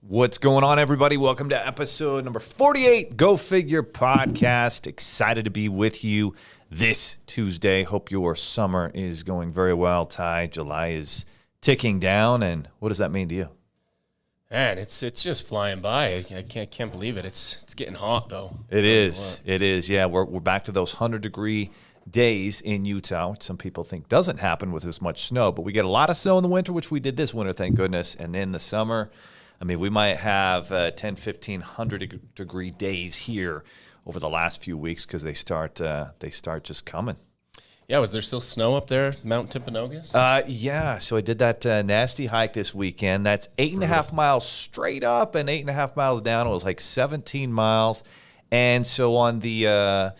What's going on, everybody? Welcome to episode number 48, Go Figure Podcast. Excited to be with you this Tuesday. Hope your summer is going very well, Ty. July is ticking down, and what does that mean to you? Man, it's just flying by. I can't believe it. It's getting hot though. It is. It is. Yeah, we're back to those 100-degree days in Utah, which some people think doesn't happen with as much snow. But we get a lot of snow in the winter, which we did this winter, thank goodness. And in the summer, I mean, we might have 10, 15, 100-degree days here over the last few weeks because they start just coming. Yeah, was there still snow up there, Mount Timpanogos? Yeah, so I did that nasty hike this weekend. That's 8.5 miles straight up and 8.5 miles down. It was like 17 miles. And so on the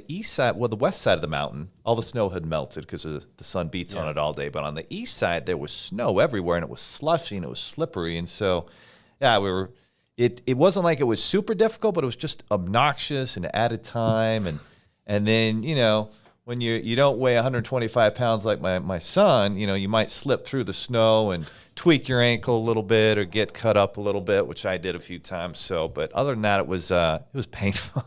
east side, well, the west side of the mountain, all the snow had melted because the sun beats on it all day. But on the east side, there was snow everywhere, and it was slushy and it was slippery. And so, yeah, it wasn't like it was super difficult, but it was just obnoxious and added time. And then, you know, when you don't weigh 125 pounds like my son, you know, you might slip through the snow and tweak your ankle a little bit or get cut up a little bit, which I did a few times. So, but other than that, it was painful.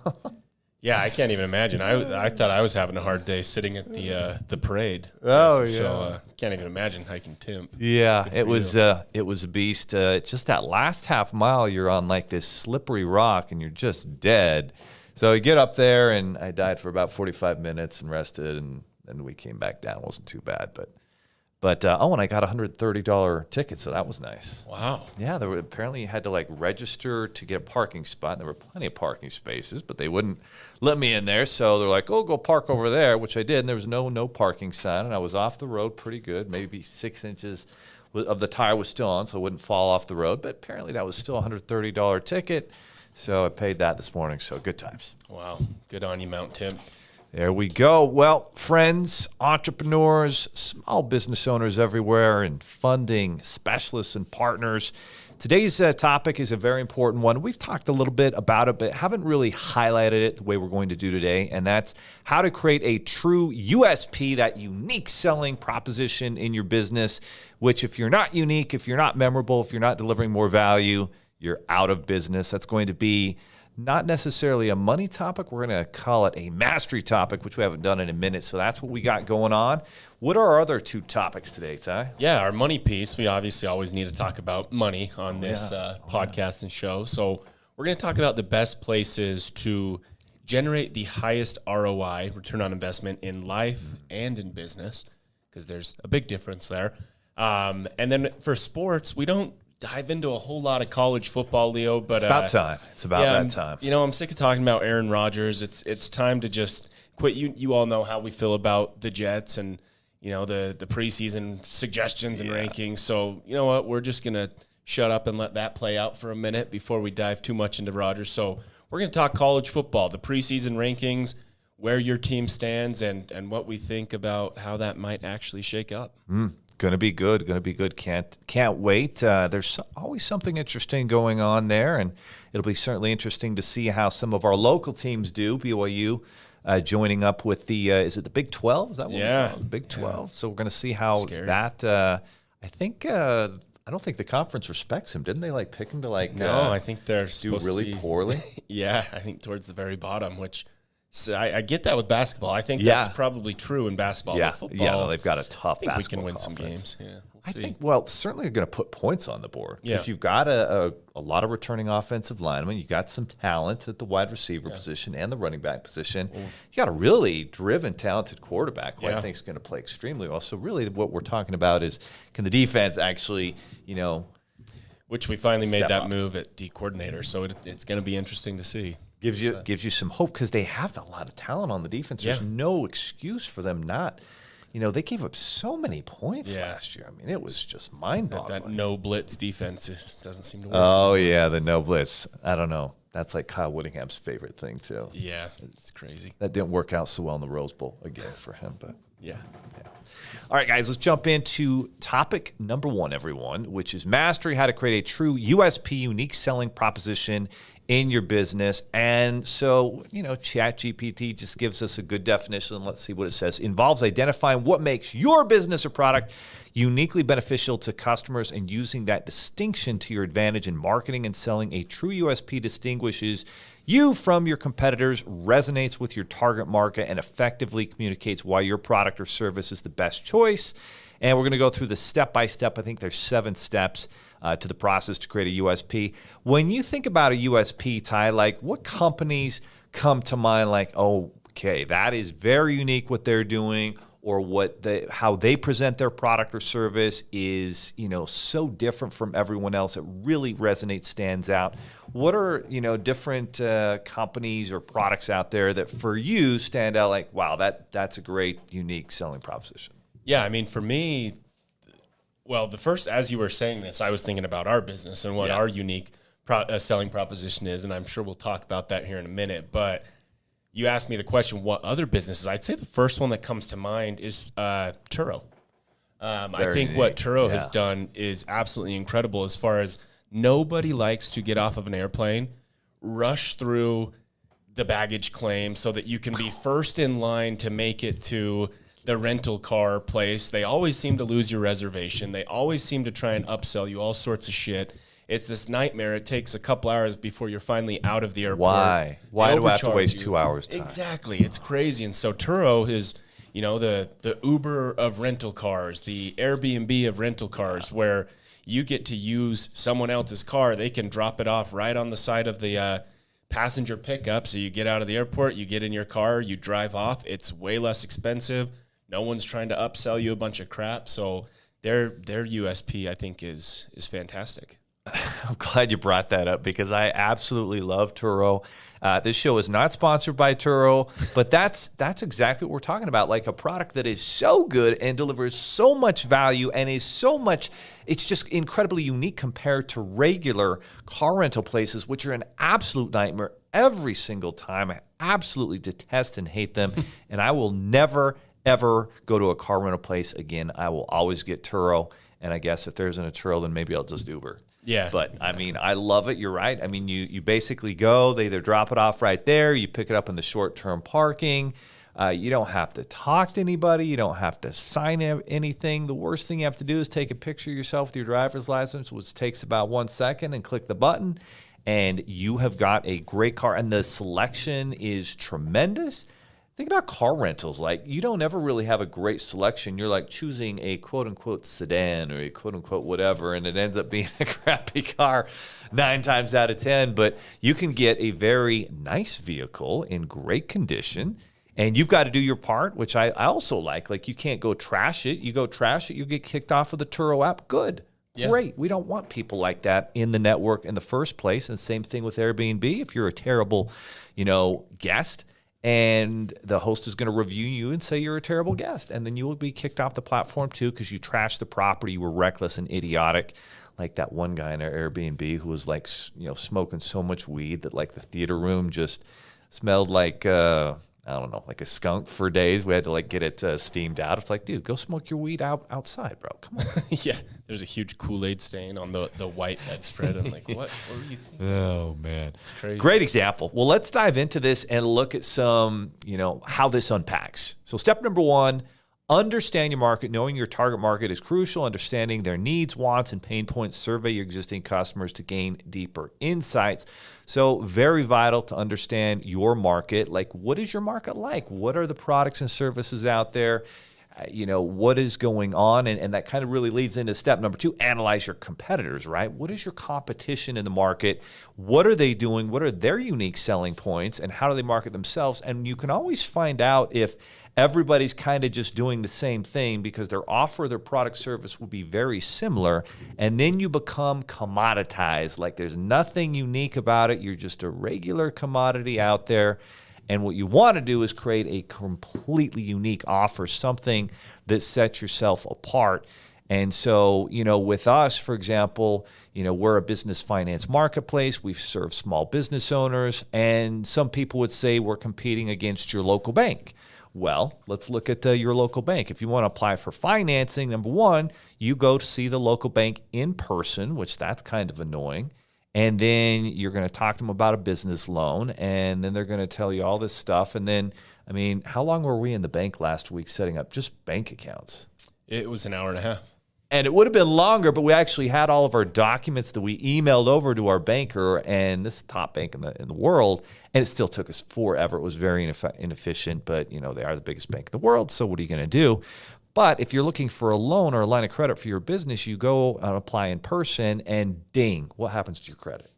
Yeah, I can't even imagine. I thought I was having a hard day sitting at the parade. Oh, yeah. So can't even imagine hiking Timp. Yeah, it was a beast. Just that last half mile, you're on like this slippery rock and you're just dead. So you get up there, and I died for about 45 minutes and rested, and then we came back down. It wasn't too bad, but and I got a $130 ticket, so that was nice. Wow. Yeah, apparently you had to like register to get a parking spot, and there were plenty of parking spaces, but they wouldn't let me in there. So they're like, "Oh, go park over there," which I did, and there was no parking sign, and I was off the road pretty good. Maybe 6 inches of the tire was still on, so I wouldn't fall off the road. But apparently that was still a $130 ticket. So I paid that this morning, so good times. Wow. Good on you, Mount Timp. There we go. Well, friends, entrepreneurs, small business owners everywhere, and funding specialists and partners. Today's topic is a very important one. We've talked a little bit about it, but haven't really highlighted it the way we're going to do today, and that's how to create a true USP, that unique selling proposition in your business, which if you're not unique, if you're not memorable, if you're not delivering more value, you're out of business. That's going to be not necessarily a money topic. We're going to call it a mastery topic, which we haven't done in a minute. So that's what we got going on. What are our other two topics today, Ty? Yeah, our money piece. We obviously always need to talk about money on this podcast and show. So we're going to talk about the best places to generate the highest ROI, return on investment, in life and in business, because there's a big difference there. And then for sports, we don't dive into a whole lot of college football, Leo, but it's about time. It's about that time. You know, I'm sick of talking about Aaron Rodgers. It's time to just quit. You all know how we feel about the Jets and, you know, the preseason suggestions and rankings. So, you know what? We're just going to shut up and let that play out for a minute before we dive too much into Rodgers. So we're going to talk college football, the preseason rankings, where your team stands, and what we think about how that might actually shake up. Going to be good. Can't wait. There's always something interesting going on there, and it'll be certainly interesting to see how some of our local teams do. BYU joining up with the is it the Big 12? Is that what we're calling it? Big 12. Yeah. So we're going to see how that. I don't think the conference respects him. Didn't they like pick him to like? No, I think they're do really poorly. Yeah, I think towards the very bottom, which. So I get that with basketball. I think that's probably true in basketball. Yeah, football, no, they've got a tough basketball. We can win conference. Some games. Yeah, I think. Well, certainly you're going to put points on the board because Yeah. you've got a lot of returning offensive linemen. You got some talent at the wide receiver position and the running back position. You got a really driven, talented quarterback who I think is going to play extremely well. So really, what we're talking about is can the defense actually, you know, which we finally made that up. Move at D coordinator. So it's going to be interesting to see. Gives you some hope because they have a lot of talent on the defense. There's no excuse for them not. You know, they gave up so many points last year. I mean, it was just mind-boggling. That no blitz defense doesn't seem to work. Oh, yeah, the no blitz. I don't know. That's like Kyle Whittingham's favorite thing, too. Yeah, it's crazy. That didn't work out so well in the Rose Bowl again for him, but yeah. All right, guys, let's jump into topic number one, everyone, which is mastery, how to create a true USP, unique selling proposition in your business. And so, ChatGPT just gives us a good definition. Let's see what it says. Involves identifying what makes your business or product uniquely beneficial to customers and using that distinction to your advantage in marketing and selling. A true USP distinguishes you from your competitors, resonates with your target market, and effectively communicates why your product or service is the best choice. And we're going to go through the step-by-step. I think there's 7 steps to the process to create a USP. When you think about a USP, Ty, like what companies come to mind like, oh, okay, that is very unique what they're doing, or how they present their product or service is, so different from everyone else. It really resonates, stands out. What are, different companies or products out there that for you stand out like, wow, that's a great, unique selling proposition? Yeah, I mean, for me, well, the first, as you were saying this, I was thinking about our business and what our unique selling proposition is, and I'm sure we'll talk about that here in a minute. But you asked me the question, what other businesses? I'd say the first one that comes to mind is Turo. I think unique. What Turo has done is absolutely incredible as far as nobody likes to get off of an airplane, rush through the baggage claim so that you can be first in line to make it to the rental car place. They always seem to lose your reservation. They always seem to try and upsell you all sorts of shit. It's this nightmare. It takes a couple hours before you're finally out of the airport. Why do I have to waste 2 hours time? Exactly. It's crazy. And so Turo is, the Uber of rental cars, the Airbnb of rental cars, where you get to use someone else's car. They can drop it off right on the side of the passenger pickup. So you get out of the airport, you get in your car, you drive off. It's way less expensive. No one's trying to upsell you a bunch of crap. So their USP, I think, is fantastic. I'm glad you brought that up because I absolutely love Turo. This show is not sponsored by Turo, but that's exactly what we're talking about. Like a product that is so good and delivers so much value and is so much, it's just incredibly unique compared to regular car rental places, which are an absolute nightmare every single time. I absolutely detest and hate them. And I will never, ever go to a car rental place again. I will always get Turo. And I guess if there isn't a Turo, then maybe I'll just Uber. Yeah. But exactly. I mean, I love it. You're right. I mean, you basically go, they either drop it off right there, you pick it up in the short-term parking. You don't have to talk to anybody. You don't have to sign anything. The worst thing you have to do is take a picture of yourself with your driver's license, which takes about 1 second, and click the button. And you have got a great car. And the selection is tremendous. Think about car rentals. Like, you don't ever really have a great selection. You're like choosing a quote-unquote sedan or a quote-unquote whatever, and it ends up being a crappy car 9 times out of 10. But you can get a very nice vehicle in great condition, and you've got to do your part, which I also like. Like, you can't go trash it. You go trash it, you get kicked off of the Turo app. Good. Yeah. Great. We don't want people like that in the network in the first place. And same thing with Airbnb. If you're a terrible, guest, and the host is going to review you and say you're a terrible guest. And then you will be kicked off the platform too because you trashed the property. You were reckless and idiotic. Like that one guy in our Airbnb who was like, smoking so much weed that like the theater room just smelled like, like a skunk for days. We had to like get it steamed out. It's like, dude, go smoke your weed outside, bro. Come on. Yeah. There's a huge Kool-Aid stain on the white bedspread. I'm like, what were you thinking? Oh, man. Crazy. Great example. Well, let's dive into this and look at some, how this unpacks. So step number 1, understand your market. Knowing your target market is crucial. Understanding their needs, wants, and pain points. Survey your existing customers to gain deeper insights. So very vital to understand your market. Like, what is your market like? What are the products and services out there? What is going on? And that kind of really leads into step number 2, analyze your competitors, right? What is your competition in the market? What are they doing? What are their unique selling points? And how do they market themselves? And you can always find out if everybody's kind of just doing the same thing because their offer, their product service will be very similar. And then you become commoditized. Like, there's nothing unique about it. You're just a regular commodity out there. And what you want to do is create a completely unique offer, something that sets yourself apart. And so, with us, for example, we're a business finance marketplace. We serve small business owners. And some people would say we're competing against your local bank. Well, let's look at your local bank. If you want to apply for financing, number 1, you go to see the local bank in person, which that's kind of annoying. And then you're going to talk to them about a business loan, and then they're going to tell you all this stuff. And then, I mean, how long were we in the bank last week setting up just bank accounts? It was an hour and a half. And it would have been longer, but we actually had all of our documents that we emailed over to our banker, and this is the top bank in the world, and it still took us forever. It was very inefficient, but they are the biggest bank in the world, so what are you going to do? But if you're looking for a loan or a line of credit for your business, you go and apply in person, and ding, what happens to your credit?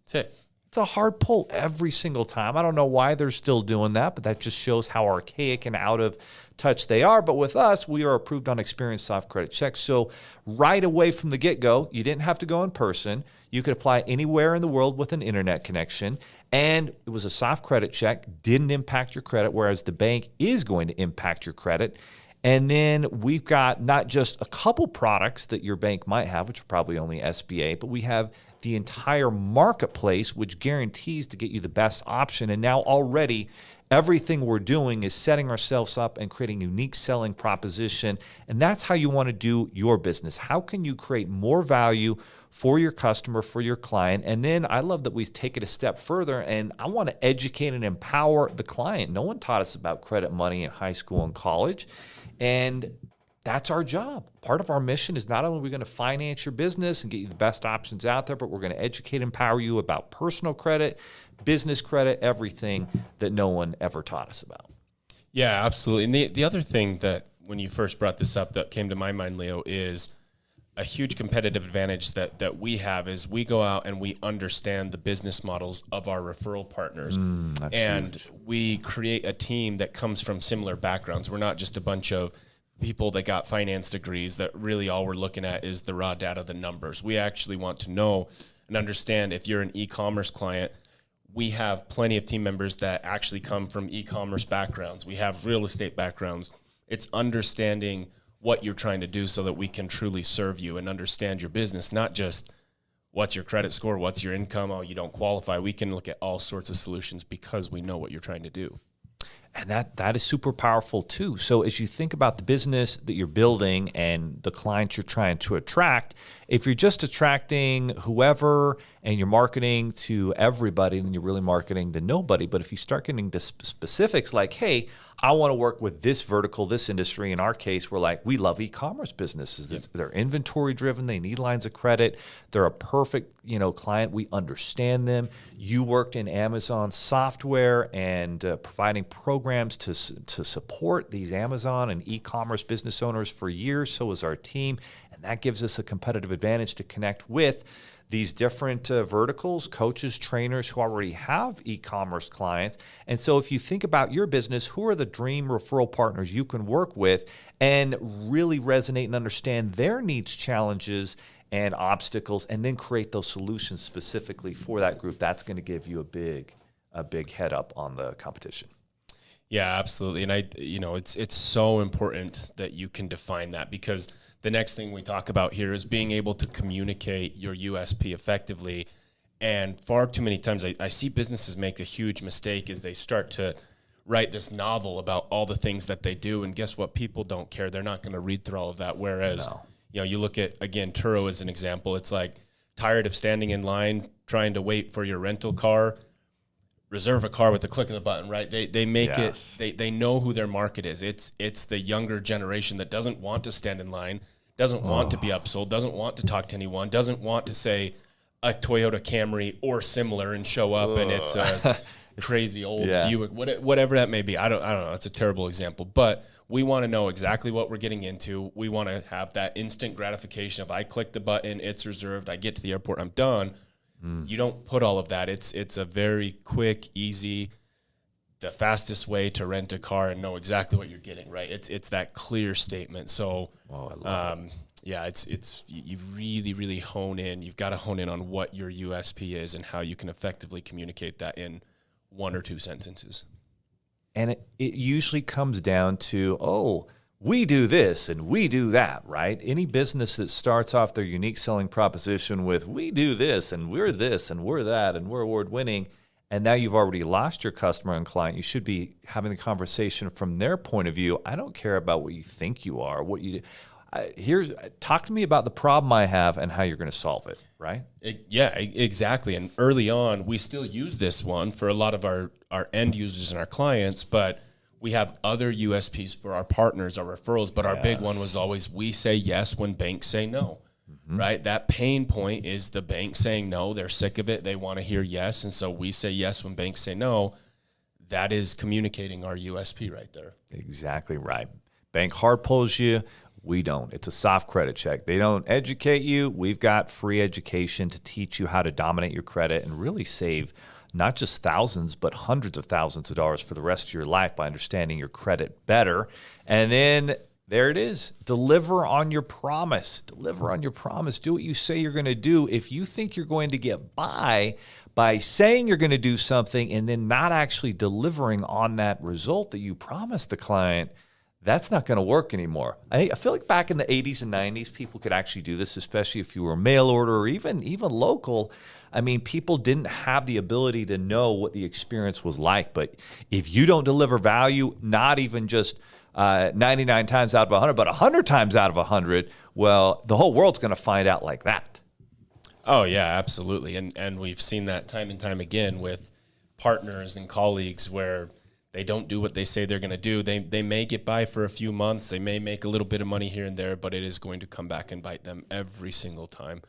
That's it. It's a hard pull every single time. I don't know why they're still doing that, but that just shows how archaic and out of touch they are. But with us, we are approved on Experience soft credit checks. So right away from the get-go, you didn't have to go in person. You could apply anywhere in the world with an internet connection. And it was a soft credit check, didn't impact your credit, whereas the bank is going to impact your credit. And then we've got not just a couple products that your bank might have, which are probably only SBA, but we have the entire marketplace, which guarantees to get you the best option. And now already everything we're doing is setting ourselves up and creating a unique selling proposition. And that's how you want to do your business. How can you create more value for your customer, for your client? And then I love that we take it a step further, and I want to educate and empower the client. No one taught us about credit money in high school and college. And that's our job. Part of our mission is not only are we going to finance your business and get you the best options out there, but we're going to educate and empower you about personal credit, business credit, everything that no one ever taught us about. Yeah, absolutely. And the other thing that when you first brought this up that came to my mind, Leo, is a huge competitive advantage that we have is we go out and we understand the business models of our referral partners. And huge. We create a team that comes from similar backgrounds. We're not just a bunch of people that got finance degrees that really all we're looking at is the raw data, the numbers. We actually want to know and understand if you're an e-commerce client. We have plenty of team members that actually come from e-commerce backgrounds. We have real estate backgrounds. It's understanding what you're trying to do so that we can truly serve you and understand your business, not just what's your credit score, what's your income, oh, you don't qualify. We can look at all sorts of solutions because we know what you're trying to do. And that is super powerful too. So as you think about the business that you're building and the clients you're trying to attract, if you're just attracting whoever and you're marketing to everybody, then you're really marketing to nobody. But if you start getting to specifics like, hey, I want to work with this vertical, this industry. In our case, we're like, we love e-commerce businesses. Yep. They're inventory driven. They need lines of credit. They're a perfect, client. We understand them. You worked in Amazon software and providing programs to support these Amazon and e-commerce business owners for years. So is our team. And that gives us a competitive advantage to connect with these different verticals, coaches, trainers who already have e-commerce clients. And so if you think about your business, who are the dream referral partners you can work with and really resonate and understand their needs, challenges, and obstacles, and then create those solutions specifically for that group? That's going to give you a big head up on the competition. Yeah, absolutely. And it's so important that you can define that, because the next thing we talk about here is being able to communicate your USP effectively. And far too many times I see businesses make a huge mistake as they start to write this novel about all the things that they do. And guess what? People don't care. They're not going to read through all of that. Whereas, you look at, again, Turo as an example. It's like, tired of standing in line, trying to wait for your rental car, reserve a car with the click of the button, right? They make it, they know who their market is. It's the younger generation that doesn't want to stand in line, doesn't want to be upsold, doesn't want to talk to anyone, doesn't want to say a Toyota Camry or similar and show up and it's a crazy old Buick, whatever that may be. I don't know. It's a terrible example, but we want to know exactly what we're getting into. We want to have that instant gratification of, I click the button, it's reserved, I get to the airport, I'm done. You don't put all of that. It's a very quick, easy, the fastest way to rent a car and know exactly what you're getting, right? It's that clear statement. So, it's you really, really hone in. You've got to hone in on what your USP is and how you can effectively communicate that in one or two sentences. And it usually comes down to, we do this and we do that, right? Any business that starts off their unique selling proposition with, we do this and we're that and we're award winning, and now you've already lost your customer and client. You should be having the conversation from their point of view. I don't care about what you think you are, what you do. talk to me about the problem I have and how you're going to solve it, right? Exactly. And early on, we still use this one for a lot of our end users and our clients, but we have other USPs for our partners, our referrals. But our big one was always, we say yes when banks say no, right? That pain point is the bank saying no. They're sick of it. They want to hear yes. And so we say yes when banks say no. That is communicating our USP right there. Exactly right. Bank hard pulls you. We don't. It's a soft credit check. They don't educate you. We've got free education to teach you how to dominate your credit and really save not just thousands, but hundreds of thousands of dollars for the rest of your life by understanding your credit better. And then there it is. Deliver on your promise. Deliver on your promise. Do what you say you're going to do. If you think you're going to get by saying you're going to do something and then not actually delivering on that result that you promised the client, that's not going to work anymore. I feel like back in the 80s and 90s, people could actually do this, especially if you were mail order or even local. I mean, people didn't have the ability to know what the experience was like. But if you don't deliver value, not even just 99 times out of 100, but 100 times out of 100, well, the whole world's going to find out like that. Oh, yeah, absolutely. And we've seen that time and time again with partners and colleagues where they don't do what they say they're going to do. They may get by for a few months. They may make a little bit of money here and there, but it is going to come back and bite them every single time,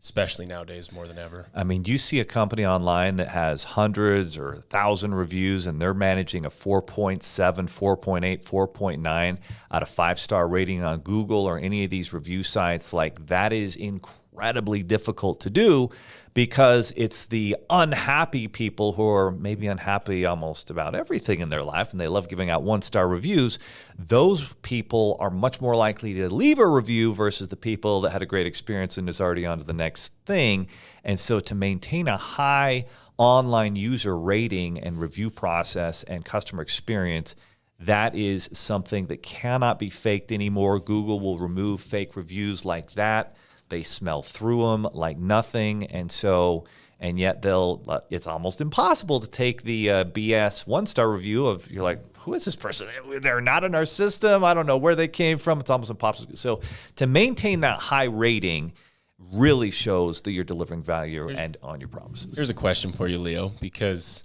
especially nowadays more than ever. I mean, you see a company online that has hundreds or 1,000 reviews, and they're managing a 4.7, 4.8, 4.9 out of 5-star rating on Google or any of these review sites. Like, that is incredibly difficult to do because it's the unhappy people who are maybe unhappy almost about everything in their life, and they love giving out 1-star reviews. Those people are much more likely to leave a review versus the people that had a great experience and is already on to the next thing. And so to maintain a high online user rating and review process and customer experience, that is something that cannot be faked anymore. Google will remove fake reviews like that. They smell through them like nothing. And yet it's almost impossible to take the BS 1-star review of, you're like, who is this person? They're not in our system. I don't know where they came from. It's almost impossible. So to maintain that high rating really shows that you're delivering value and on your promises. Here's a question for you, Leo, because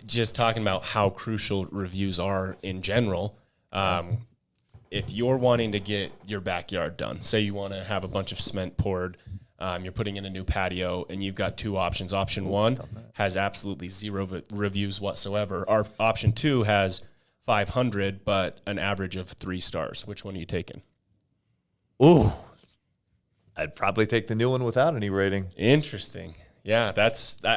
just talking about how crucial reviews are in general, if you're wanting to get your backyard done, say you want to have a bunch of cement poured, you're putting in a new patio, and you've got two options. Option one has absolutely zero reviews whatsoever. Our option two has 500, but an average of 3 stars. Which one are you taking? Ooh, I'd probably take the new one without any rating. Interesting. Yeah,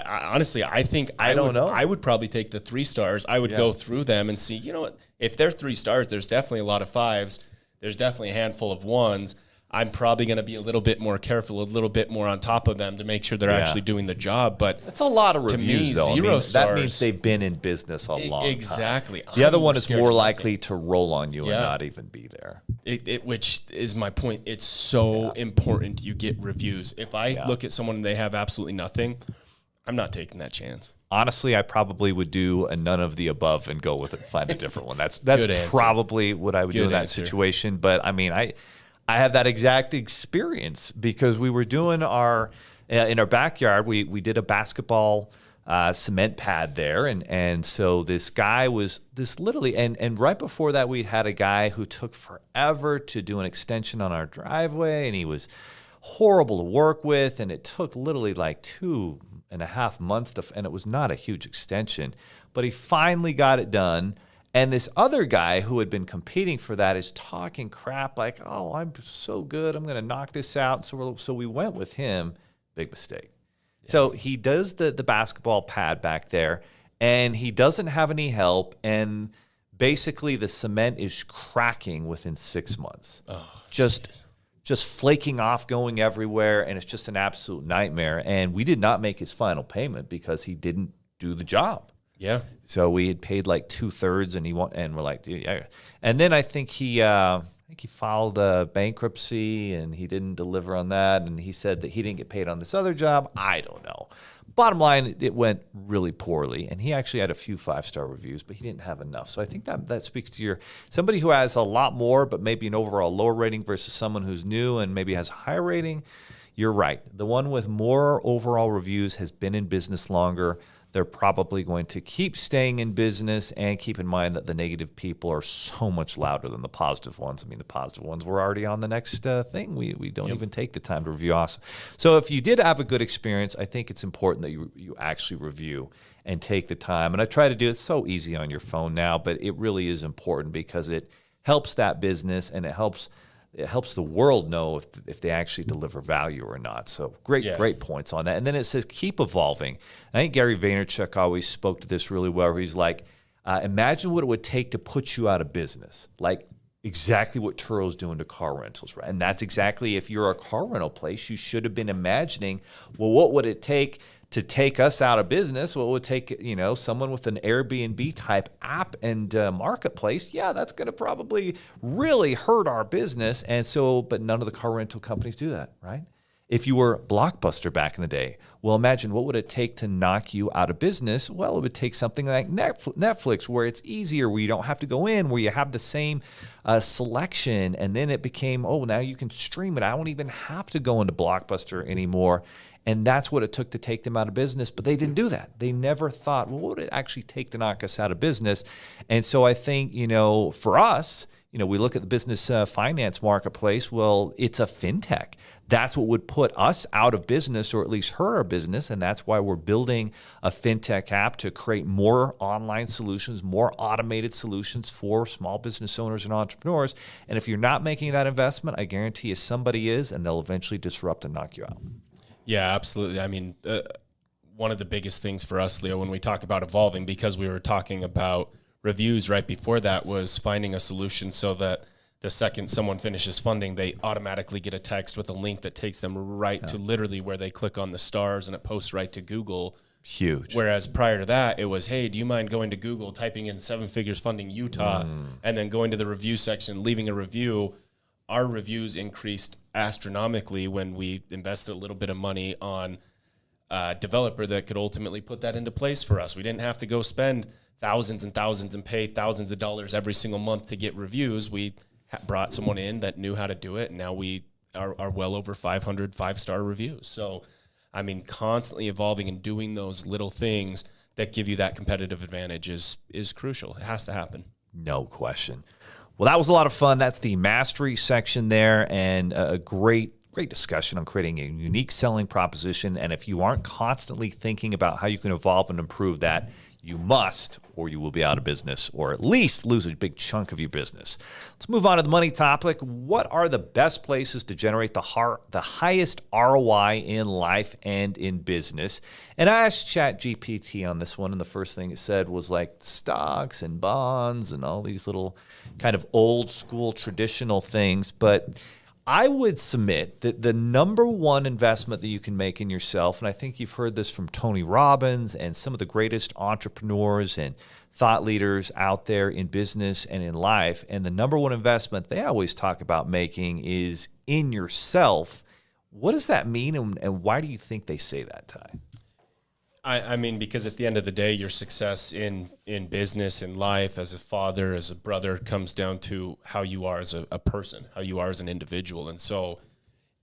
honestly, I think I don't know. I would probably take the 3 stars. I would go through them and see, you know what, if they're 3 stars, there's definitely a lot of 5s. There's definitely a handful of 1s. I'm probably going to be a little bit more careful, a little bit more on top of them to make sure they're actually doing the job. But that's a lot of reviews, though. 0 stars. That means they've been in business a long time. Exactly. The other one is more likely to roll on you and not even be there. Which is my point. It's so important you get reviews. If I look at someone and they have absolutely nothing, I'm not taking that chance. Honestly, I probably would do a none of the above and go with it and find a different one. That's probably what I would do in that situation. But I mean, I have that exact experience because we were doing in our backyard. We did a basketball cement pad there, and so this guy was literally, and right before that we had a guy who took forever to do an extension on our driveway, and he was horrible to work with, and it took literally like 2.5 months and it was not a huge extension, but he finally got it done. And this other guy who had been competing for that is talking crap like, oh, I'm so good, I'm going to knock this out. So we went with him. Big mistake. Yeah. So he does the basketball pad back there, and he doesn't have any help. And basically the cement is cracking within 6 months. Oh, just flaking off, going everywhere, and it's just an absolute nightmare. And we did not make his final payment because he didn't do the job. Yeah. So we had paid like 2/3, and we're like, dude, yeah. And then I think he filed a bankruptcy, and he didn't deliver on that, and he said that he didn't get paid on this other job. I don't know, bottom line, it went really poorly. And he actually had a few 5-star reviews, but he didn't have enough. So I think that speaks to somebody who has a lot more, but maybe an overall lower rating versus someone who's new and maybe has a higher rating. You're right. The one with more overall reviews has been in business longer. They're probably going to keep staying in business, and keep in mind that the negative people are so much louder than the positive ones. I mean, the positive ones were already on the next thing. We don't even take the time to review us. So if you did have a good experience, I think it's important that you actually review and take the time. And I try to do it. It's so easy on your phone now, but it really is important because it helps that business, and it helps the world know if they actually deliver value or not. So great points on that. And then it says keep evolving. I think Gary Vaynerchuk always spoke to this really well, where he's like, imagine what it would take to put you out of business. Like exactly what Turo's doing to car rentals, right? And that's exactly, if you're a car rental place, you should have been imagining, well, what would it take to take us out of business? Well, it would take, someone with an Airbnb type app and marketplace. Yeah, that's going to probably really hurt our business. And so, but none of the car rental companies do that, right? If you were Blockbuster back in the day, well, imagine what would it take to knock you out of business? Well, it would take something like Netflix, where it's easier, where you don't have to go in, where you have the same selection. And then it became, now you can stream it. I don't even have to go into Blockbuster anymore. And that's what it took to take them out of business. But they didn't do that. They never thought, well, what would it actually take to knock us out of business? And so I think, for us, we look at the business finance marketplace. Well, it's a fintech. That's what would put us out of business, or at least hurt our business. And that's why we're building a fintech app to create more online solutions, more automated solutions for small business owners and entrepreneurs. And if you're not making that investment, I guarantee you somebody is, and they'll eventually disrupt and knock you out. Yeah, absolutely. I mean, one of the biggest things for us, Leo, when we talk about evolving, because we were talking about reviews right before that, was finding a solution so that the second someone finishes funding, they automatically get a text with a link that takes them right to literally where they click on the stars, and it posts right to Google. Huge. Whereas prior to that, it was, hey, do you mind going to Google, typing in 7 figures funding Utah, and then going to the review section, leaving a review. Our reviews increased astronomically when we invested a little bit of money on a developer that could ultimately put that into place for us. We didn't have to go spend thousands and thousands and pay thousands of dollars every single month to get reviews. We brought someone in that knew how to do it, and now we are well over 500 5-star reviews. So, I mean, constantly evolving and doing those little things that give you that competitive advantage is crucial. It has to happen. No question. Well, that was a lot of fun. That's the mastery section there, and a great discussion on creating a unique selling proposition. And if you aren't constantly thinking about how you can evolve and improve that, you must, or you will be out of business, or at least lose a big chunk of your business. Let's move on to the money topic. What are the best places to generate the highest ROI in life and in business? And I asked ChatGPT on this one, and the first thing it said was like stocks and bonds and all these little kind of old school traditional things. But I would submit that the number one investment that you can make in yourself, and I think you've heard this from Tony Robbins and some of the greatest entrepreneurs and thought leaders out there in business and in life, and the number one investment they always talk about making is in yourself. What does that mean, and why do you think they say that, Ty? I mean, because at the end of the day, your success in business, in life, as a father, as a brother, comes down to how you are as a person, how you are as an individual. And so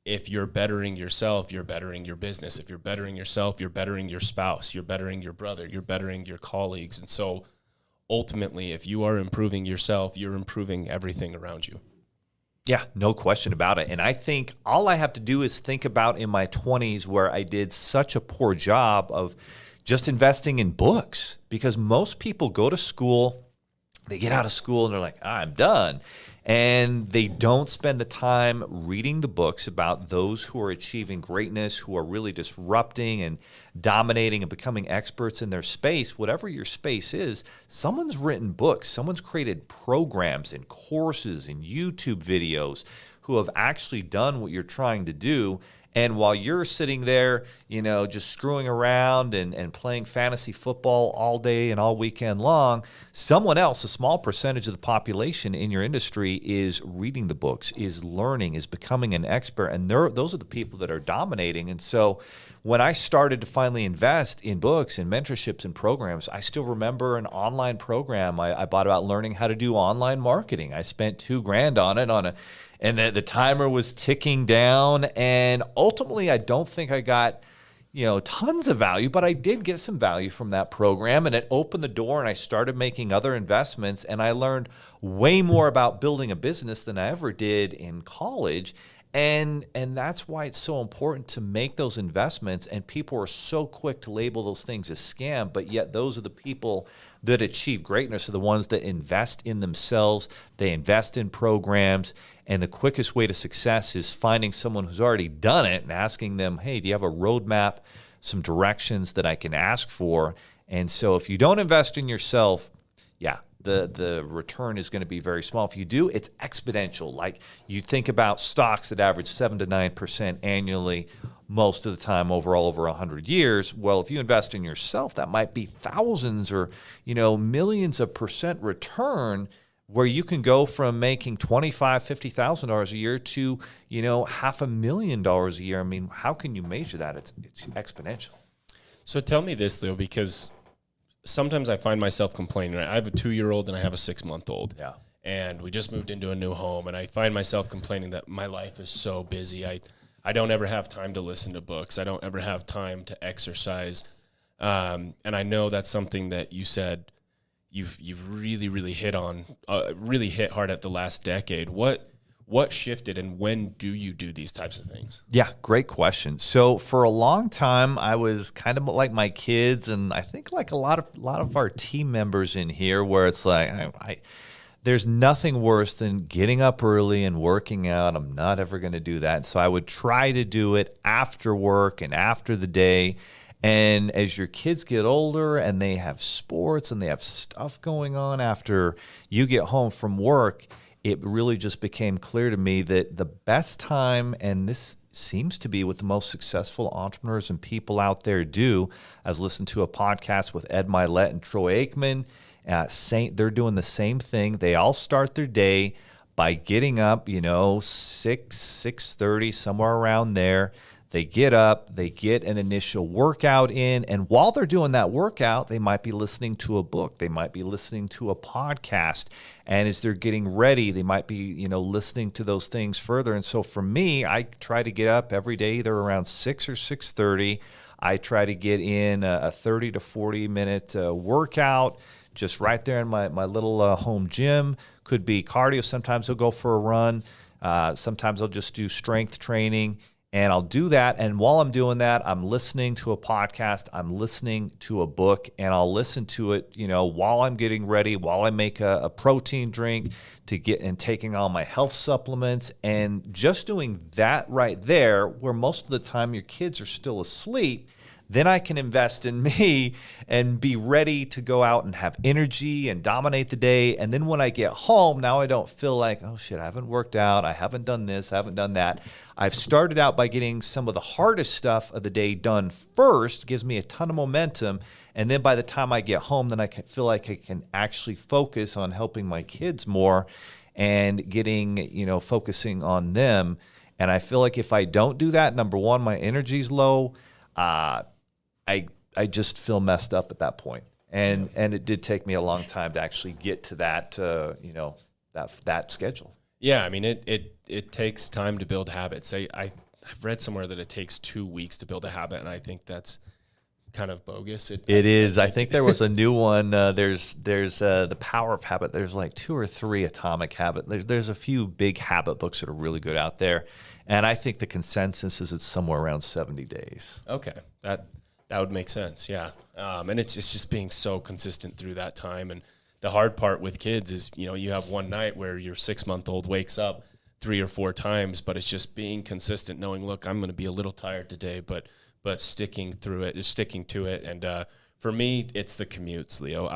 if you're bettering yourself, you're bettering your business. If you're bettering yourself, you're bettering your spouse, you're bettering your brother, you're bettering your colleagues. And so ultimately, if you are improving yourself, you're improving everything around you. Yeah, no question about it. And I think all I have to do is think about in my 20s where I did such a poor job of just investing in books, because most people go to school, they get out of school and they're like, I'm done. And they don't spend the time reading the books about those who are achieving greatness, who are really disrupting and dominating and becoming experts in their space. Whatever your space is, someone's written books, someone's created programs and courses and YouTube videos who have actually done what you're trying to do. And while you're sitting there, just screwing around and playing fantasy football all day and all weekend long, someone else, a small percentage of the population in your industry, is reading the books, is learning, is becoming an expert. And those are the people that are dominating. And so when I started to finally invest in books and mentorships and programs, I still remember an online program I bought about learning how to do online marketing. I spent $2,000 on it and the timer was ticking down. And ultimately, I don't think I got tons of value, but I did get some value from that program, and it opened the door, and I started making other investments, and I learned way more about building a business than I ever did in college. And that's why it's so important to make those investments. And people are so quick to label those things as scam, but yet those are the people that achieve greatness, are the ones that invest in themselves. They invest in programs. And the quickest way to success is finding someone who's already done it and asking them, hey, do you have a roadmap, some directions that I can ask for? And so if you don't invest in yourself, the return is going to be very small. If you do, it's exponential. Like you think about stocks that average 7 to 9% annually most of the time over 100 years. Well, if you invest in yourself, that might be thousands or millions of percent return, where you can go from making $25,000, $50,000 a year to $500,000 a year. I mean, how can you measure that? It's exponential. So tell me this, Leo, because sometimes I find myself complaining. Right? I have a 2-year-old and I have a 6-month-old. Yeah. And we just moved into a new home, and I find myself complaining that my life is so busy. I don't ever have time to listen to books. I don't ever have time to exercise. And I know that's something that you said you've really, really hit on, really hit hard at the last decade. What shifted, and when do you do these types of things? Yeah, great question. So for a long time, I was kind of like my kids, and I think like a lot of our team members in here, where it's like there's nothing worse than getting up early and working out. I'm not ever going to do that. So I would try to do it after work and after the day. And as your kids get older and they have sports and they have stuff going on after you get home from work, it really just became clear to me that the best time, and this seems to be what the most successful entrepreneurs and people out there do. I was listening to a podcast with Ed Milet and Troy Aikman. They're doing the same thing. They all start their day by getting up, 6:30, somewhere around there. They get up, they get an initial workout in, and while they're doing that workout, they might be listening to a book, they might be listening to a podcast, and as they're getting ready, they might be, listening to those things further. And so for me, I try to get up every day, either around 6 or 6:30. I try to get in a 30 to 40 minute workout, just right there in my little home gym. Could be cardio. Sometimes I'll go for a run. Sometimes I'll just do strength training. And I'll do that. And while I'm doing that, I'm listening to a podcast, I'm listening to a book, and I'll listen to it, while I'm getting ready, while I make a protein drink and taking all my health supplements. And just doing that right there, where most of the time your kids are still asleep, then I can invest in me and be ready to go out and have energy and dominate the day. And then when I get home, now I don't feel like, oh shit, I haven't worked out, I haven't done this, I haven't done that. I've started out by getting some of the hardest stuff of the day done first, gives me a ton of momentum. And then by the time I get home, then I can feel like I can actually focus on helping my kids more and getting, focusing on them. And I feel like if I don't do that, number one, my energy's low. I just feel messed up at that point. And it did take me a long time to actually get to that, that schedule. Yeah, I mean, it takes time to build habits. I've read somewhere that it takes 2 weeks to build a habit, and I think that's kind of bogus. It is. I think there was a new one. There's The Power of Habit. There's like 2 or 3 Atomic Habit. There's a few big habit books that are really good out there. And I think the consensus is it's somewhere around 70 days. Okay. That would make sense. Yeah. And it's just being so consistent through that time. And the hard part with kids is, you have one night where your 6-month-old wakes up 3 or 4 times, but it's just being consistent, knowing, look, I'm going to be a little tired today, but sticking through it, just sticking to it. And for me, it's the commutes, Leo.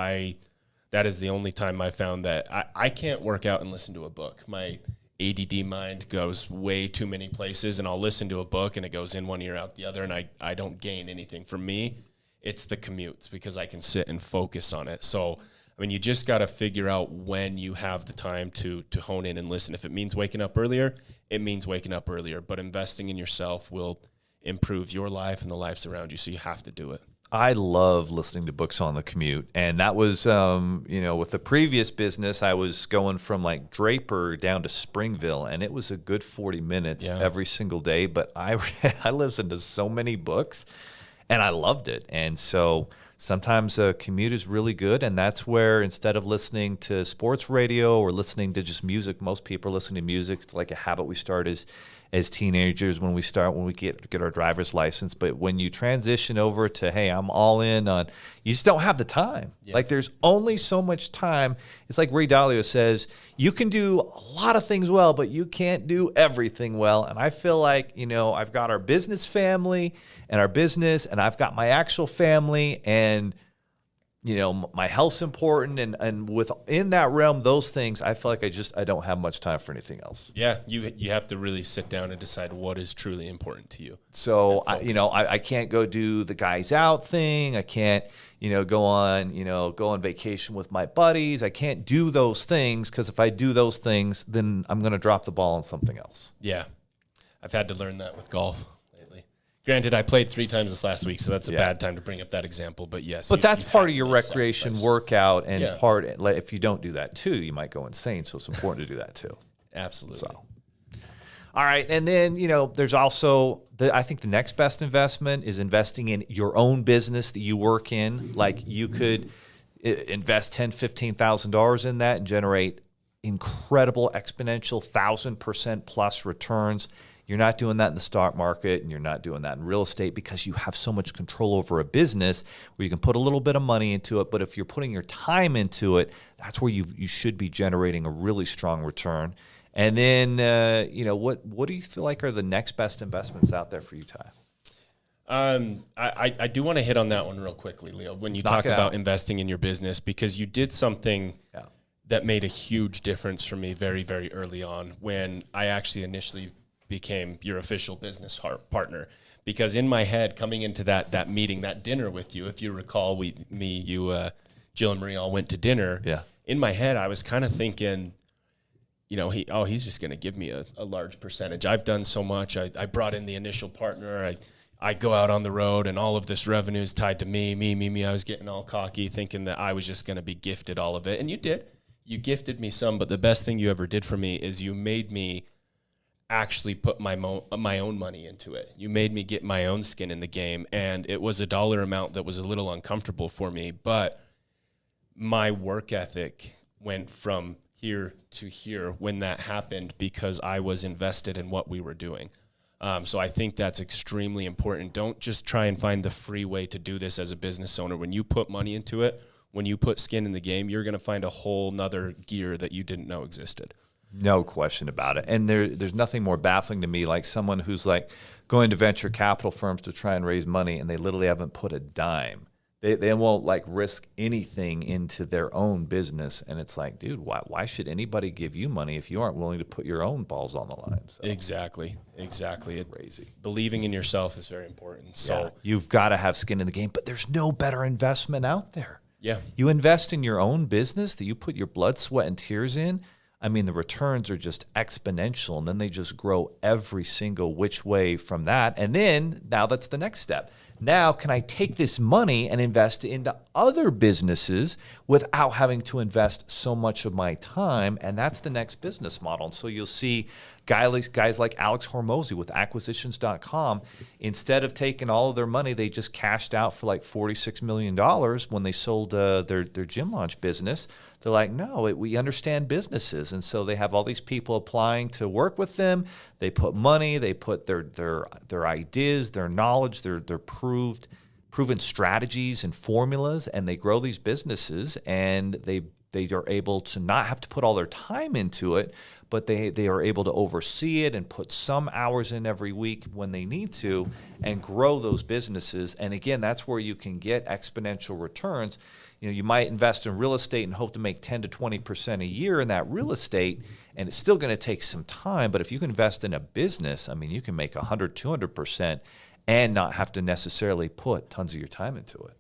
That is the only time I found that I can't work out and listen to a book. My ADD mind goes way too many places, and I'll listen to a book and it goes in one ear out the other, and I don't gain anything. For me, it's the commutes because I can sit and focus on it. So, I mean, you just got to figure out when you have the time to hone in and listen. If it means waking up earlier, it means waking up earlier. But investing in yourself will improve your life and the lives around you, so you have to do it. I love listening to books on the commute. And that was, with the previous business, I was going from like Draper down to Springville, and it was a good 40 minutes every single day. But I listened to so many books, and I loved it. And so sometimes a commute is really good, and that's where instead of listening to sports radio or listening to just music, most people are listening to music. It's like a habit we start as teenagers when we get our driver's license. But when you transition over to, hey, I'm all in on, you just don't have the time. Yeah. Like there's only so much time. It's like Ray Dalio says, you can do a lot of things well, but you can't do everything well. And I feel like, I've got our business family and our business, and I've got my actual family, and my health's important, and within that realm, those things, I feel like I don't have much time for anything else. Yeah, you have to really sit down and decide what is truly important to you. So I can't go do the guys out thing. I can't go on vacation with my buddies. I can't do those things because if I do those things, then I'm going to drop the ball on something else. Yeah, I've had to learn that with golf. Granted, I played 3 times this last week, so that's a bad time to bring up that example. But yes, that's part of your recreation workout, and if you don't do that too, you might go insane. So it's important to do that too. Absolutely. So, all right, and then there's also I think the next best investment is investing in your own business that you work in. Like you could invest $10,000-$15,000 in that and generate incredible exponential 1,000% plus returns. You're not doing that in the stock market, and you're not doing that in real estate because you have so much control over a business where you can put a little bit of money into it. But if you're putting your time into it, that's where you should be generating a really strong return. And then, what do you feel like are the next best investments out there for you, Ty? I do want to hit on that one real quickly, Leo, when you talk about investing in your business, because you did something that made a huge difference for me very, very early on when I actually initially became your official business partner. Because in my head, coming into that meeting, that dinner with you, if you recall, Jill and Marie all went to dinner. Yeah. In my head, I was kind of thinking, he's just going to give me a large percentage. I've done so much. I brought in the initial partner. I go out on the road, and all of this revenue is tied to me. I was getting all cocky, thinking that I was just going to be gifted all of it. And you did. You gifted me some, but the best thing you ever did for me is you made me actually put my own money into it. You made me get my own skin in the game, and it was a dollar amount that was a little uncomfortable for me, but my work ethic went from here to here when that happened because I was invested in what we were doing. So I think that's extremely important. Don't just try and find the free way to do this as a business owner. When you put money into it, when you put skin in the game, you're going to find a whole nother gear that you didn't know existed. No question about it. And there's nothing more baffling to me like someone who's like going to venture capital firms to try and raise money, and they literally haven't put a dime. They won't like risk anything into their own business. And it's like, dude, why should anybody give you money if you aren't willing to put your own balls on the line? So, Exactly. Crazy. Believing in yourself is very important. So you've got to have skin in the game, but there's no better investment out there. Yeah. You invest in your own business that you put your blood, sweat, and tears in. I mean, the returns are just exponential, and then they just grow every single which way from that. And then now that's the next step. Now, can I take this money and invest it into other businesses without having to invest so much of my time? And that's the next business model. And so you'll see guys like Alex Hormozy with acquisitions.com. Instead of taking all of their money, they just cashed out for like $46 million when they sold their gym launch business. They're like, no, we understand businesses. And so they have all these people applying to work with them. They put money, they put their ideas, their knowledge, their proven strategies and formulas, and they grow these businesses, and they they are able to not have to put all their time into it, but they are able to oversee it and put some hours in every week when they need to and grow those businesses. And again, that's where you can get exponential returns. You might invest in real estate and hope to make 10 to 20% a year in that real estate, and it's still going to take some time. But if you can invest in a business, I mean, you can make 100, 200% and not have to necessarily put tons of your time into it.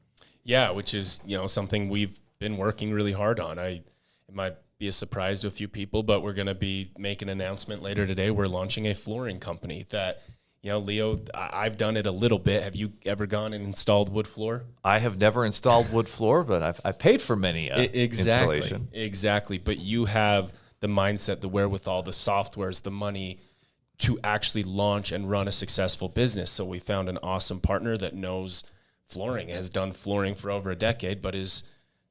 Yeah, which is, something we've been working really hard on. It might be a surprise to a few people, but we're going to be making an announcement later today. We're launching a flooring company that, Leo, I've done it a little bit. Have you ever gone and installed wood floor? I have never installed wood floor, but I paid for many installation. Exactly. But you have the mindset, the wherewithal, the softwares, the money to actually launch and run a successful business. So we found an awesome partner that knows flooring, has done flooring for over a decade, but is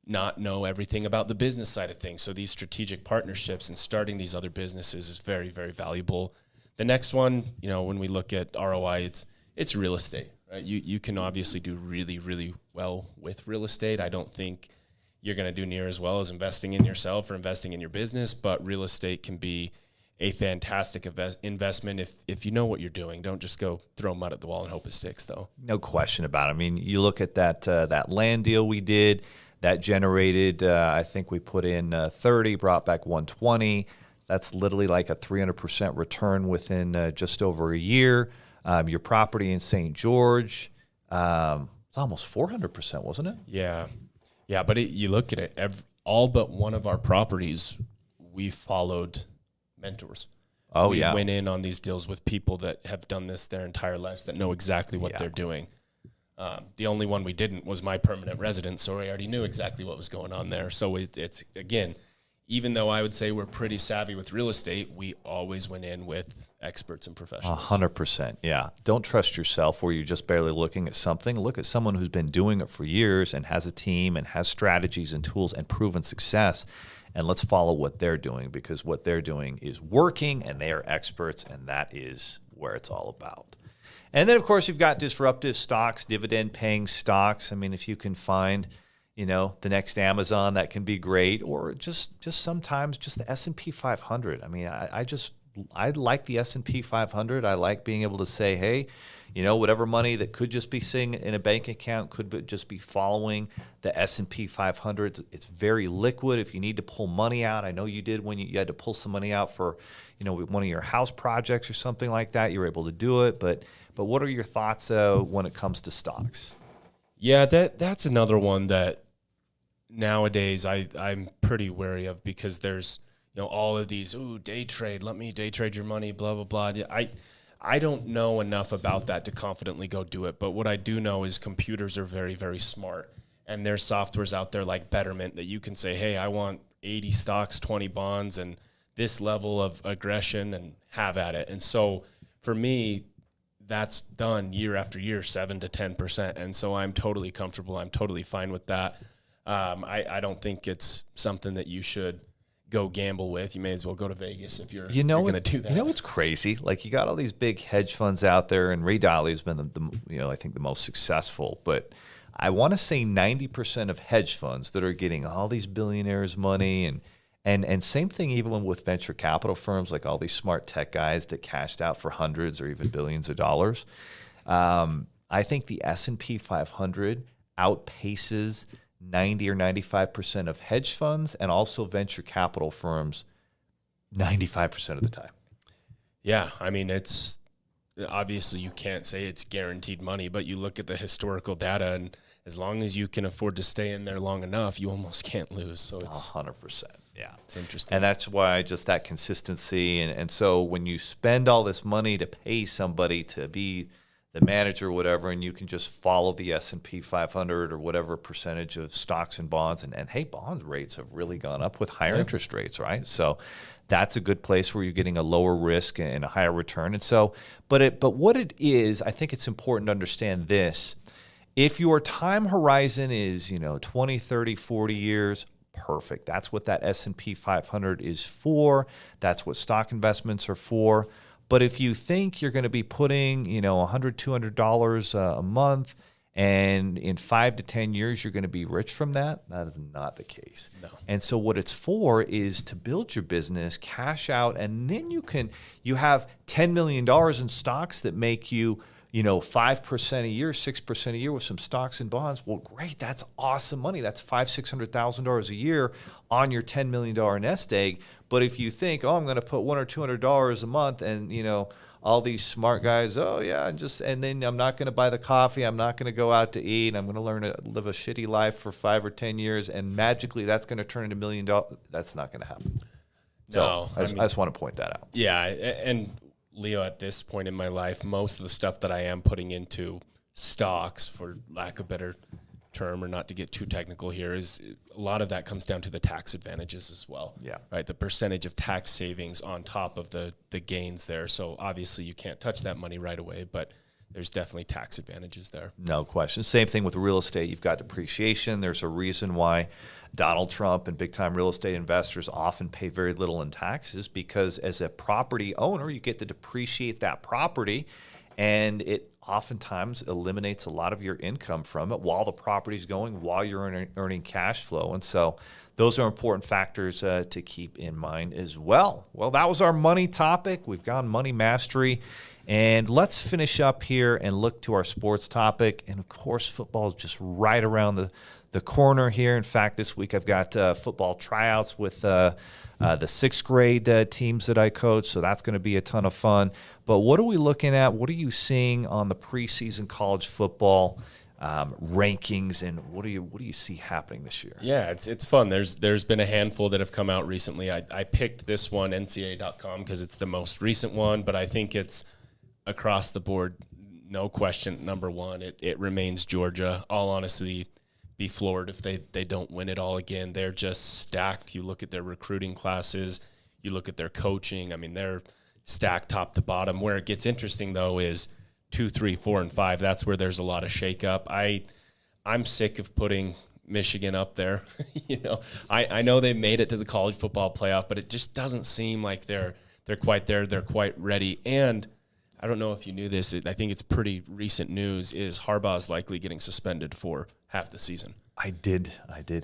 not know everything about the business side of things. So these strategic partnerships and starting these other businesses is very, very valuable. The next one, when we look at ROI, it's real estate, right? You can obviously do really, really well with real estate. I don't think you're going to do near as well as investing in yourself or investing in your business, but real estate can be a fantastic investment if you know what you're doing. Don't just go throw mud at the wall and hope it sticks, though. No question about it. I mean, you look at that land deal we did, that generated, I think we put in 30, brought back 120. That's literally like a 300% return within just over a year. Your property in St. George, it's almost 400%, wasn't it? Yeah. Yeah, but you look at it, all but one of our properties, we followed mentors. We went in on these deals with people that have done this their entire lives, that know exactly what they're doing. The only one we didn't was my permanent residence, so we already knew exactly what was going on there. So it's again, even though I would say we're pretty savvy with real estate, we always went in with experts and professionals. 100%, yeah. Don't trust yourself where you're just barely looking at something. Look at someone who's been doing it for years and has a team and has strategies and tools and proven success. And let's follow what they're doing, because what they're doing is working and they are experts, and that is where it's all about. And then, of course, you've got disruptive stocks, dividend-paying stocks. I mean, if you can find, the next Amazon, that can be great, or just sometimes just the S&P 500. I mean, I like the S&P 500. I like being able to say, hey, whatever money that could just be sitting in a bank account could just be following the S&P 500. It's very liquid. If you need to pull money out, I know you did when you had to pull some money out for, one of your house projects or something like that. You were able to do it. But what are your thoughts when it comes to stocks? Yeah, that's another one that nowadays I'm pretty wary of, because there's all of these day trade, let me day trade your money, blah blah blah. I don't know enough about that to confidently go do it, but what I do know is computers are very, very smart, and there's softwares out there like Betterment that you can say, hey, I want 80 stocks, 20 bonds, and this level of aggression, and have at it. And so for me, that's done year after year, 7 to 10%. And so I'm totally comfortable. I'm totally fine with that. I don't think it's something that you should go gamble with. You may as well go to Vegas if you're going to do that. You know what's crazy? Like, you got all these big hedge funds out there, and Ray Dalio's been I think the most successful. But I want to say 90% of hedge funds that are getting all these billionaires' money, and same thing even with venture capital firms, like all these smart tech guys that cashed out for hundreds or even billions of dollars. I think the S&P 500 outpaces 90 or 95% of hedge funds and also venture capital firms 95% of the time. Yeah, I mean, it's obviously you can't say it's guaranteed money, but you look at the historical data, and as long as you can afford to stay in there long enough, you almost can't lose. So it's 100%. Yeah. It's interesting. And that's why just that consistency. And so when you spend all this money to pay somebody to be the manager or whatever, and you can just follow the S&P 500 or whatever percentage of stocks and bonds, and hey, bond rates have really gone up with higher interest rates, right? So that's a good place where you're getting a lower risk and a higher return. And so, but what it is, I think it's important to understand this. If your time horizon is, 20, 30, 40 years, perfect. That's what that S&P 500 is for. That's what stock investments are for. But if you think you're going to be putting, $100, $200 a month, and in 5 to 10 years you're going to be rich from that. That is not the case. No. And so what it's for is to build your business, cash out, and then you have $10 million in stocks that make you 5% a year, 6% a year with some stocks and bonds. Well, great. That's awesome money. That's $500,000-$600,000 a year on your $10 million nest egg. But if you think, I'm going to put $100 or $200 a month, and all these smart guys, and then I'm not going to buy the coffee. I'm not going to go out to eat. I'm going to learn to live a shitty life for 5 or 10 years, and magically that's going to turn into $1 million. That's not going to happen. So I just want to point that out. Yeah, and Leo, at this point in my life, most of the stuff that I am putting into stocks, for lack of a better term, or not to get too technical here, is a lot of that comes down to the tax advantages as well. Yeah. Right. The percentage of tax savings on top of the gains there. So obviously you can't touch that money right away, but there's definitely tax advantages there. No question. Same thing with real estate. You've got depreciation. There's a reason why Donald Trump and big-time real estate investors often pay very little in taxes, because as a property owner, you get to depreciate that property, and it oftentimes eliminates a lot of your income from it while the property's going, while you're earning cash flow. And so those are important factors to keep in mind as well. Well, that was our money topic. We've gone money mastery. And let's finish up here and look to our sports topic. And, of course, football is just right around the corner here. In fact, this week I've got football tryouts with the 6th grade teams that I coach, so that's going to be a ton of fun. But what are we looking at? What are you seeing on the preseason college football rankings, and what do you see happening this year? Yeah, it's fun. There's been a handful that have come out recently. I picked this one, NCAA.com, because it's the most recent one, but I think it's across the board, no question, number one. It remains Georgia. All honesty, be floored if they don't win it all again. They're just stacked. You look at their recruiting classes, you look at their coaching. I mean, they're stacked top to bottom. Where it gets interesting, though, is 2, 3, 4, and 5. That's where there's a lot of shakeup. I'm sick of putting Michigan up there. I know they made it to the college football playoff, but it just doesn't seem like they're quite there. They're quite ready. And I don't know if you knew this. I think it's pretty recent news. Is Harbaugh's likely getting suspended for half the season? I did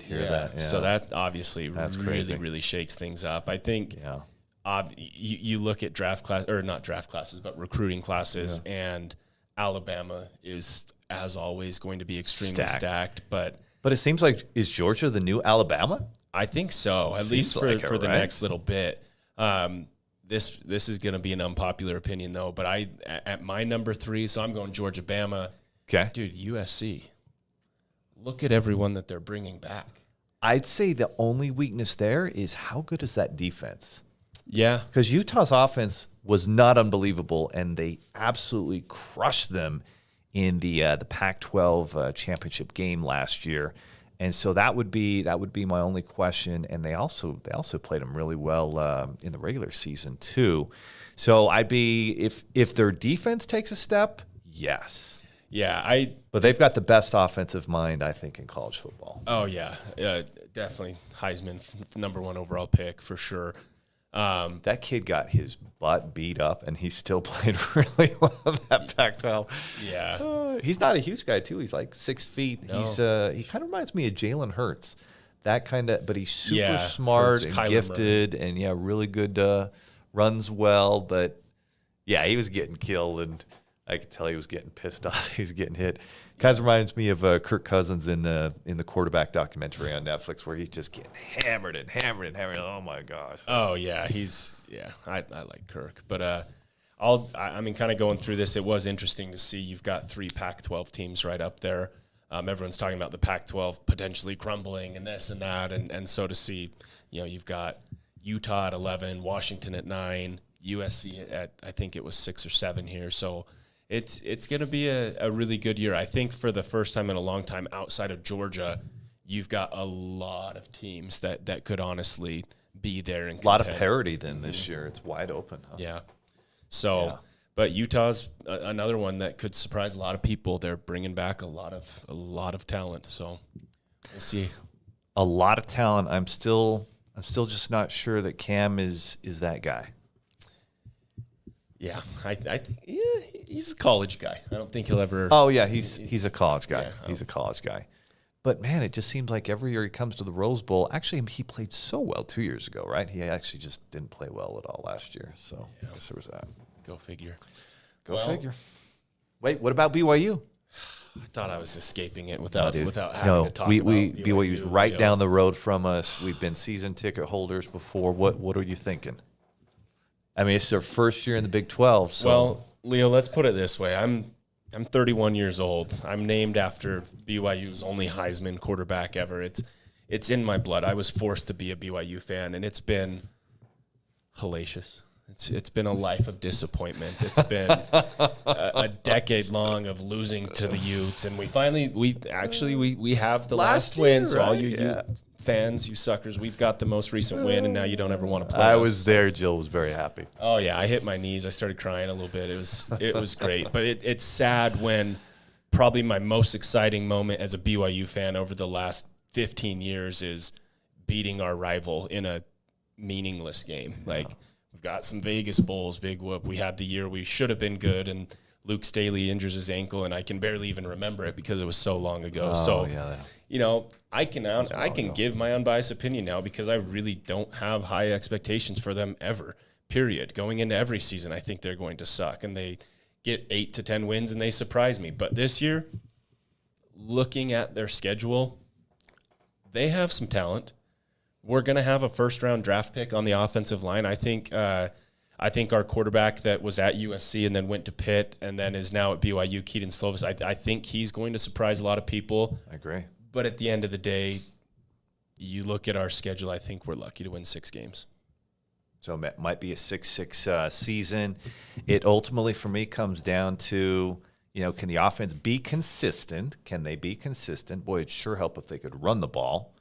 hear that. Yeah. So that obviously really shakes things up. I think you look at not draft classes, but recruiting classes, and Alabama is, as always, going to be extremely stacked. But it seems like, is Georgia the new Alabama? I think so, at least for the next little bit. This is going to be an unpopular opinion, though, but at my number 3, so I'm going Georgia, Bama. Okay. Dude, USC. Look at everyone that they're bringing back. I'd say the only weakness there is how good is that defense? Yeah. Because Utah's offense was not unbelievable, and they absolutely crushed them in the Pac-12 championship game last year. And so that would be my only question. And they also played them really well in the regular season too. So I'd be, if their defense takes a step, yes. Yeah, but they've got the best offensive mind, I think, in college football. Oh yeah, definitely Heisman number 1 overall pick for sure. That kid got his butt beat up, and he still played really well in that Pac-12. Yeah, he's not a huge guy too. He's like 6 feet. No. He kind of reminds me of Jalen Hurts, that kind of. But he's super smart and Kyler gifted, Murray. And really good. Runs well, but he was getting killed, and I could tell he was getting pissed off. He was getting hit. Kind of reminds me of Kirk Cousins in the quarterback documentary on Netflix, where he's just getting hammered and hammered and hammered. Oh my gosh. Oh yeah, I like Kirk, but kind of going through this, it was interesting to see you've got 3 Pac-12 teams right up there. Everyone's talking about the Pac-12 potentially crumbling and this and that, and so to see, you've got Utah at 11, Washington at 9, USC at, I think it was 6 or 7 here. So it's going to be a really good year. I think for the first time in a long time outside of Georgia, you've got a lot of teams that could honestly be there. And a lot of parity then this year. It's wide open. Huh? Yeah. So, but Utah's another one that could surprise a lot of people. They're bringing back a lot of talent. So we'll see. A lot of talent. I'm still just not sure that Cam is that guy. Yeah, I think He's a college guy. I don't think he'll ever. Oh yeah, he's a college guy. Yeah, He's a college guy. But man, it just seems like every year he comes to the Rose Bowl. Actually, he played so well 2 years ago, right? He actually just didn't play well at all last year. So I guess there was that. Go figure. Go figure. Wait, what about BYU? I thought I was escaping it without having to talk No, about BYU's right Leo. down the road from us. We've been season ticket holders before. What are you thinking? I mean, it's their first year in the Big 12. So. Well, Leo, let's put it this way. I'm 31 years old. I'm named after BYU's only Heisman quarterback ever. It's in my blood. I was forced to be a BYU fan, and it's been hellacious. It's been a life of disappointment. It's been a decade long of losing to the Utes, and we have the last win. So all you fans, you suckers, we've got the most recent win, and now you don't ever want to play. I us. was there. Jill was very happy. Oh yeah, I hit my knees. I started crying a little bit. It was great, but it's sad when probably my most exciting moment as a BYU fan over the last 15 years is beating our rival in a meaningless game. Like. We've got some Vegas Bowls, big whoop. We had the year we should have been good, and Luke Staley injures his ankle, and I can barely even remember it because it was so long ago. I can give my unbiased opinion now because I really don't have high expectations for them ever, period. Going into every season, I think they're going to suck, and they get 8 to 10 wins, and they surprise me. But this year, looking at their schedule, they have some talent. We're going to have a first-round draft pick on the offensive line. I think our quarterback that was at USC and then went to Pitt and then is now at BYU, Keaton Slovis, I think he's going to surprise a lot of people. I agree. But at the end of the day, you look at our schedule, I think we're lucky to win 6 games. So it might be a 6-6 season. It ultimately, for me, comes down to, can the offense be consistent? Can they be consistent? Boy, it'd sure help if they could run the ball.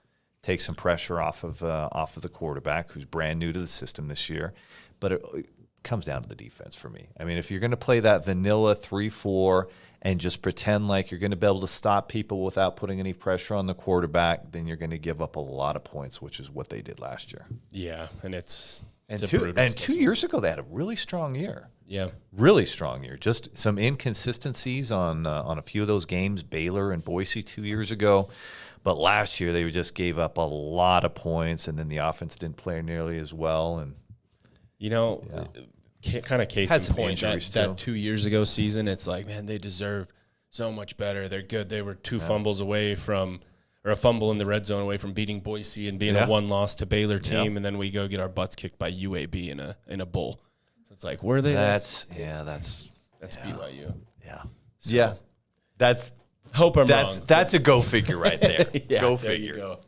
Take some pressure off of the quarterback who's brand new to the system this year. But it comes down to the defense for me. I mean, if you're going to play that vanilla 3-4 and just pretend like you're going to be able to stop people without putting any pressure on the quarterback, then you're going to give up a lot of points, which is what they did last year. Yeah, and it's And a brutal schedule. 2 years ago, they had a really strong year. Yeah. Really strong year. Just some inconsistencies on a few of those games, Baylor and Boise 2 years ago. But last year, they just gave up a lot of points, and then the offense didn't play nearly as well. And kind of case Had in some point, injuries, that 2 years ago season, it's like, man, they deserve so much better. They're good. They were 2 fumbles away from – or a fumble in the red zone away from beating Boise and being a 1-loss to Baylor team, and then we go get our butts kicked by UAB in a bowl. So it's like, were they? That's BYU. Yeah. So, Yeah. Hope I'm wrong. That's a go figure right there. Yeah, Go there figure. you go.